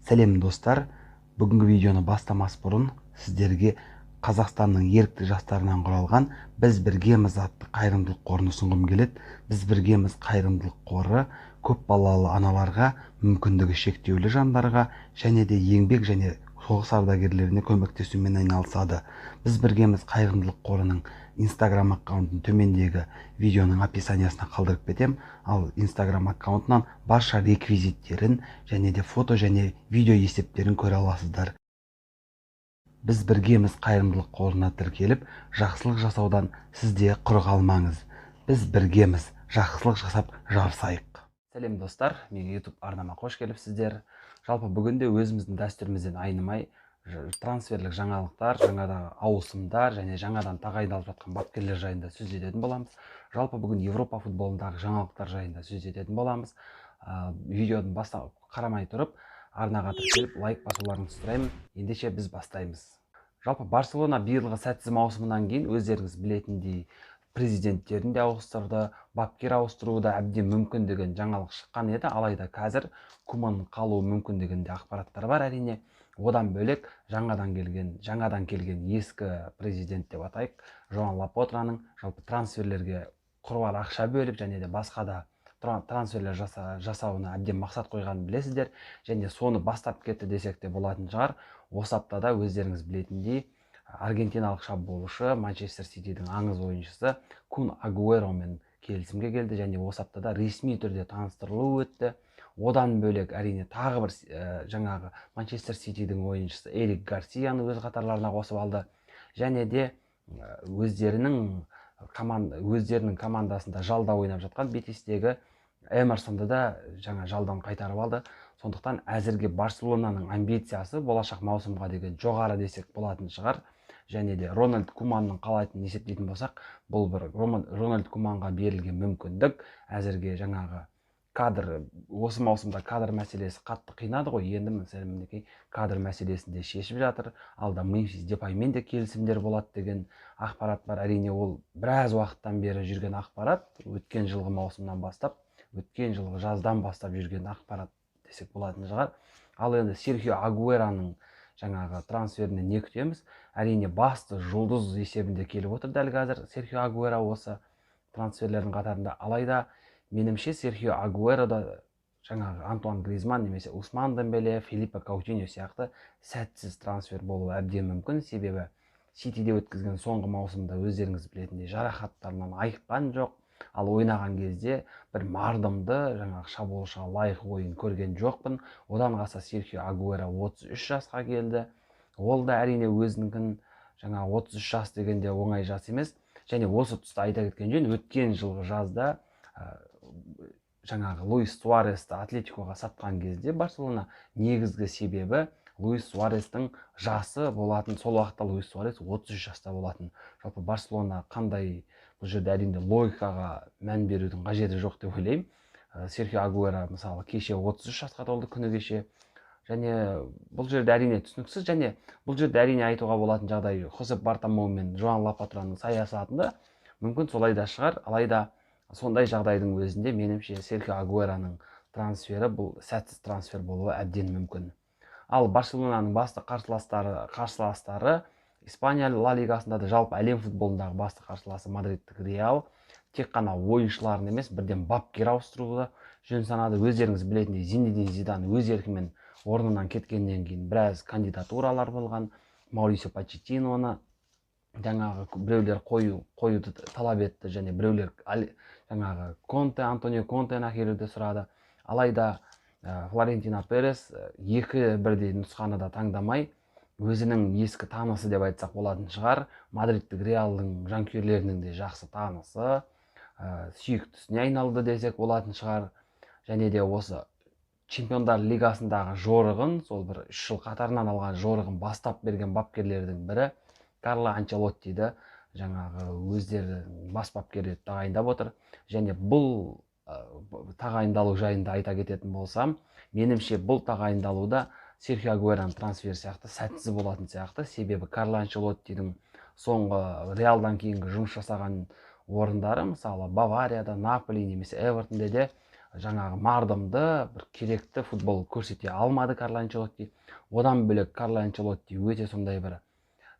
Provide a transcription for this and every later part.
Сәлем достар, бүгінгі видеоны бастамас бұрын сіздерге Қазақстанның ерікті жастарынан құралған Біз біргеміз атты қайырымдылық қорын ұсынғым келеді. Біз біргеміз қайырымдылық қоры көпбалалы аналарға, мүмкіндігі шектеулі жандарға және де еңбек және соғыс ардагерлеріне көмектесумен айналысады. Біз біргеміз қайырымдылық қорының Instagram аккаунтын төмендегі видеоның описаниясына қалдырып кетем, ал Instagram аккаунтынан барша реквизиттерін және де фото және видео есептерін көре аласыздар. Біз біргеміз қайырымдылық қорына тіркеліп, жақсылық жасаудан сізде құр қалмаңыз. Біз біргеміз, жақсылық жасап жарысайық. Сәлем достар, менің YouTube арнама қош келіпсіздер. Жалпы бүгінде өзіміздің дәстүрімізден айнымай трансферлік жаңалықтар, жаңадағы ауысымдар және жаңадан тағайындалып жатқан бапкерлер жайында сөз ететін боламыз. Жалпы бүгін Европа футболындағы жаңалықтар жайында сөз ететін боламыз. Видеоны бастап қарамай тұрып, арнаға тіркеліп лайк басуларыңызды сұраймын. Ендеше біз бастаймыз. Жалпы Барселона биылғы сәтсіз маусымынан кейін өздеріңіз білетіндей президенттерін де ауыстырды, бапкер ауыстыруда әбден мүмкін деген жаңалық шыққан еді, алайда қазір Куманның қалуы мүмкіндігінде ақпараттар бар әрине. Одан бөлек жаңадан келген ескі президент деп атайық, Жоан Лапотраның жалпы трансферлерге құр ақша бөліп және де басқа да трансферлер жасауына әбден мақсат қойғанын білесіздер, және соны бастап кетті десек те болатын шығар. Осы аптада өздеріңіз білетіндей аргентиналық шабуылшы Манчестер Ситидің аңыз ойыншысы Кун Агуэромен келісімге келді және осы аптада ресми түрде таныстырылуы өтті. Одан бөлек әрине тағы бір жаңағы Манчестер Ситидің ойыншысы Эрик Гарсияны өз қатарларына қосып алды және де өздерінің командасында жалда ойнап жатқан Бетистегі Эмерсонды да жаңа жалдан қайтарып алды. Сондықтан әзірге Барселонаның амбициясы болашақ маусымға деген жоғары десек болатын шығар. Және де Рональд Куманның қалайтынын есептейтін болсақ, бұл бір Рональд Куманға берілген мүмкіндік. Әзірге жаңағы осы маусымда кадр мәселесі қатты қинады ғой, енді мінекей кадр мәселесін де шешіп жатыр. Алда Мемфис Депаймен де келісімдер болады деген ақпарат бар. Әрине ол біраз уақыттан бері жүрген ақпарат, өткен жылғы маусымнан бастап, өткен жылғы жаздан бастап жүрген ақпарат десек болатын шығар. Ал енді Серхио Агуэроның жаңағы трансферіне не күтеміз? Әрине басты жұлдыз есебінде келіп отыр дәл қазір Серхио Агуэро осы трансферлердің қатарында. Алайда менімше Серхио Агуэро да жаңағы Антуан Гризман немесе Усман Дембеле, Филиппе Каутиньо сияқты сәтсіз трансфер болуы әбден мүмкін. Себебі Ситиде өткізген соңғы маусымда өздеріңіз білетіндей жарақаттарынан айыққан жоқ. Ал ойнаған кезде бір мардымды жаңағы шабуылшыға лайық ойын көрген жоқпын. Одан қалса Серхио Агуэро 33 жасқа келді. Ол да әрине өзінікін жаңағы 33 жас дегенде оңай жас емес. Және осы тұста айта кеткен жөн, өткен жылғы жазда жаңағы Луис Суаресті Атлетикоға сатқан кезде Барселона негізгі себебі Луис Суарестің жасы болатын. Сол уақытта Луис Суарес 33 жаста болатын. Жалпы Барселона қандай, бұл жерде әрине логикаға мән берудің қажеті жоқ деп ойлаймын. Серхио Агуэро мысалы кеше 33 жасқа толды, күні кеше. Және бұл жерде әрине түсініксіз, және бұл жерде әрине айтуға болатын жағдай Хосеп Бартомeu мен Жоан Лапотраның саясатында мүмкін солай да шығар. Алайда сондай жағдайдың өзінде менімше Серхио Агуэроның трансфері бұл сәтсіз трансфер болуы әбден мүмкін. Ал Барселонаның басты қарсыластары Испания Ла Лигасында да жалпы әлем футболындағы басты қарсыласы Мадридтік Реал тек қана ойыншыларын емес, бірден бапкер ауыстыруды жөн санады. Өздеріңіз білетіндей Зинедин Зидан өз еркімен орнынан кеткеннен кейін біраз кандидатуралар болған. Маурисио Почеттиноны жаңағы біреулер қоюды талап етті және біреулер жаңағы Антонио Контені әкелуді сұрады. Алайда Флорентино Перес екі бірдей нұсқаны да таңдамай, өзінің ескі танысы деп айтсақ болатын шығар, Мадридтік Реалдың жанкүйерлерінің де жақсы танысы, сүйіктісіне айналды десек болатын шығар. Және де осы Чемпиондар лигасындағы жорығын, сол бір 3 жыл қатарынан алған жорығын бастап берген бапкерлердің бірі Карло Анчелоттиді жаңағы өздері бас бапкер етіп тағайындап отыр. Және бұл тағайындалу жайында айта кететін болсам, менімше бұл тағайындалуда Серхио Агуэроның трансфері сияқты сәтсіз болатын сияқты. Себебі Карло Анчелоттидің соңғы Реалдан кейінгі жұмыс жасаған орындары, мысалы Баварияда, Наполи немесе Эвертонде де жаңағы мардымды бір керекті футбол көрсете алмады Карло Анчелотти. Одан бөлек Карло Анчелотти өте сондай бір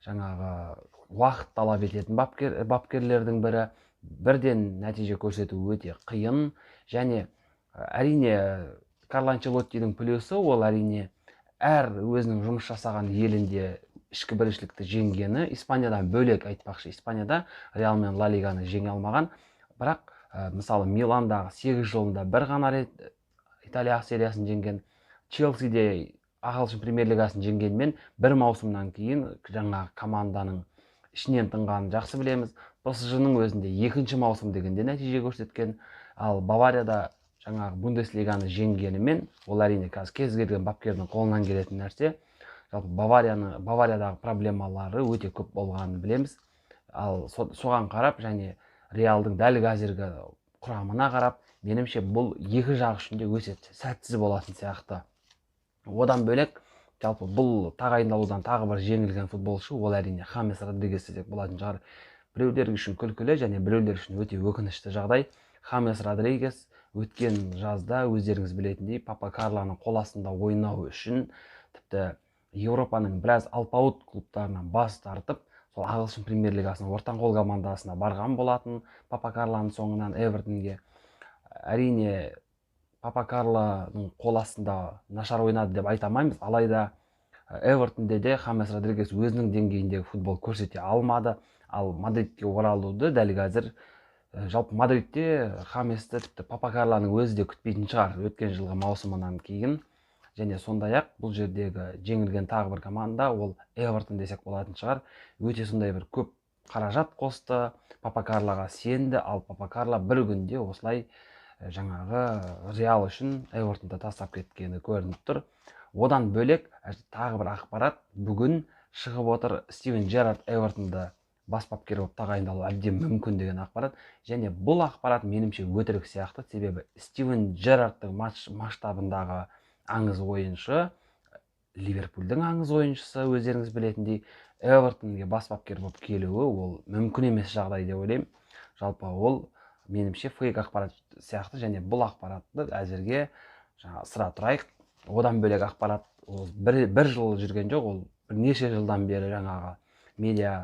жаңағы уақыт талап ететін бапкерлердің бірі. Бірден нәтиже көрсету өте қиын. Және әрине Карло Анчелоттидің плюсы ол әрине әр өзінің жұмыс жасаған елінде ішкі біріншілікті жеңгені. Испаниядан бөлек айтпақшы, Испанияда Реал мен Ла Лиганы жеңе алмаған. Бірақ мысалы Миландағы 8 жылында бір ғана рет Италия сериясын жеңген, Челсиде ағылшын премьер лигасын жеңгенмен бір маусымнан кейін жаңағы команданың ішінен тынғанын жақсы білеміз. PSG-ның өзінде екінші маусым дегенде нәтиже көрсеткен. Ал Баварияда жаңағы Бундеслиганы жеңгенімен, ол әрине қазір кез келген бапкердің қолынан келетін нәрсе. Жалпы Бавариядағы проблемалары өте көп болғанын білеміз. Ал соған қарап және Реалдың дәл қазіргі құрамына қарап, меніңше бұл екі жақ үшін де өте сәтсіз болатын сияқты. Одан бөлек, жалпы бұл тағайындалудан тағы бір жеңілген футболшы, ол әрине Хамес Родригес десек болатын шығар. Біреулер үшін күлкілі және біреулер үшін өте өкінішті жағдай. Хамес Родригес өткен жазда өздеріңіз білетіндей Папа Карлоның қол астында ойнау үшін тіпті Еуропаның біраз алпауыт клубтарынан бас тартып, сол ағылшын премьер лигасының ортанқол командасына барған болатын. Папа Карлоның соңынан Эвертонге. Әрине Папа Карлоның қол астында нашар ойнады деп айта алмаймыз, алайда Эвертонде де Хамес Родригес өзінің деңгейіндегі футбол көрсете алмады. Ал Мадридке оралуды дәл қазір жалпы Мадридте Хаместі тіпті Папа Карлоның өзі де күтпейтін шығар өткен жылғы маусымынан кейін. Және сондай-ақ бұл жердегі жеңілген тағы бір команда ол Эвертон десек болатын шығар. Өте сондай бір көп қаражат қосты, Папа Карлоға сенді, ал Папа Карло бір күнде осылай жаңағы Реал үшін Эвертонды тастап кеткені көрініп тұр. Одан бөлек тағы бір ақпарат бүгін шығып отыр. Стивен Джерард Эвертонды бас бапкер болып тағайындалу әбден мүмкін деген ақпарат. Және бұл ақпарат меніңше өтірік сияқты, себебі Стивен Джерардтың масштабындағы аңыз ойыншы, Ливерпульдің аңыз ойыншысы, өздеріңіз білетіндей, Эвертонге бас бапкер болып келуі ол мүмкін емес жағдай деп ойлаймын. Жалпы ол меніңше фейк ақпарат сияқты, және бұл ақпаратты әзірге сыра тұрайық. Одан бөлек ақпарат ол бір жыл жүрген жоқ, ол бірнеше жылдан бері жаңағы медиа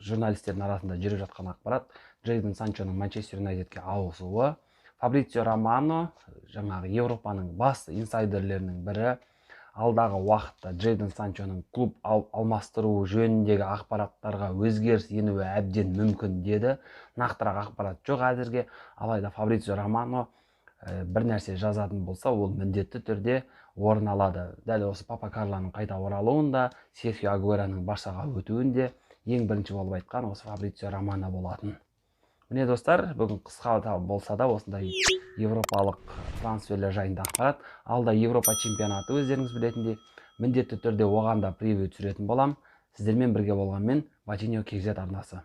журналистердің арасында жүріп жатқан ақпарат. Джейдон Санчоның Манчестер Юнайтедке ауысуы. Фабрицио Романо, жаңағы Еуропаның басты инсайдерлерінің бірі, алдағы уақытта Джейдон Санчоның клуб алмастыруы жөніндегі ақпараттарға өзгеріс енуі әбден мүмкін деді. Нақтырақ ақпарат жоқ әзірге, алайда Фабрицио Романо бір нәрсе жазатын болса, ол міндетті түрде орын алады. Дәл осы Папа Карлоның қайта оралуында, Серхио Агуэроның Барсаға өтуінде ең бірінші болып айтқан осы Фабрицио Романо болатын. Міне достар, бүгін қысқа болса да осындай европалық трансферлер жайында ақпарат. Алда Европа чемпионаты өздеріңіз білетіндей, міндетті түрде оған да превью түсіретін болам. Сіздермен бірге болғанмен Ватиньо KZ арнасы.